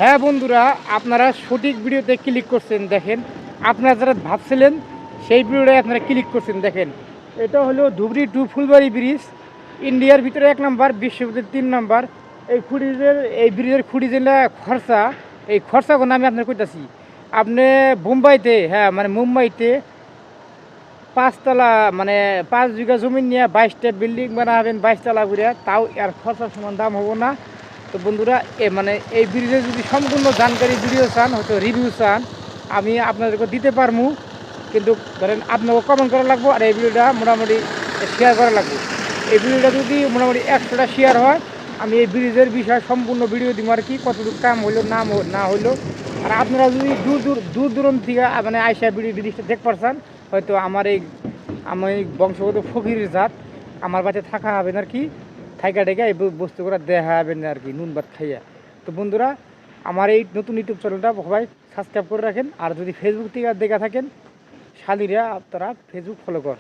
হ্যাঁ বন্ধুরা, আপনারা সঠিক ভিডিওতে ক্লিক করছেন। দেখেন, আপনারা যারা ভাবছিলেন সেই ভিডিওটাই আপনারা ক্লিক করছেন। দেখেন, এটা হলো ধুবড়ি টু ফুলবাড়ি ব্রিজ, ইন্ডিয়ার ভিতরে 1 নাম্বার, বিশ্বের ভিতরে 3 নাম্বার। এই ব্রিজের খুঁটি যেটা খরচা, এই খরচাগুলো আমি আপনার কইতাছি। আপনি মুম্বাইতে, হ্যাঁ মানে মুম্বাইতে 5 তলা মানে 5 বিঘা জমি নিয়ে 22টা বিল্ডিং বানাবেন, 22 তলা করে, তাও এর খরচার সমান দাম হবো না। তো বন্ধুরা, মানে এই ব্রিজের যদি সম্পূর্ণ জানকারি ভিডিও চান, হয়তো রিভিউ চান, আমি আপনাদেরকে দিতে পারবো। কিন্তু ধরেন আপনাকে কমেন্ট করা লাগবো, আর এই ভিডিওটা মোটামুটি শেয়ার করা লাগবে। এই ভিডিওটা যদি মোটামুটি 100টা শেয়ার হয়, আমি এই ব্রিজের বিষয়ে সম্পূর্ণ ভিডিও দিব, আর কি কতটুকু কাম হইলো না হইলো। আর আপনারা যদি দূর দূরান্ত থেকে মানে আইসা ব্রিজটা দেখ পারছেন, হয়তো আমি বংশগত ফকিরের জাত, আমার বাড়িতে থাকা হবে না আর কি, থাইকা টেকা এই বস্তু করে দেখা হবে না আর কি, নুন ভাত খাইয়া। তো বন্ধুরা, আমার এই নতুন ইউটিউব চ্যানেলটা সবাই সাবস্ক্রাইব করে রাখেন। আর যদি ফেসবুক থেকে দেখা থাকেন, শালিরা আপনারা ফেসবুক ফলো কর।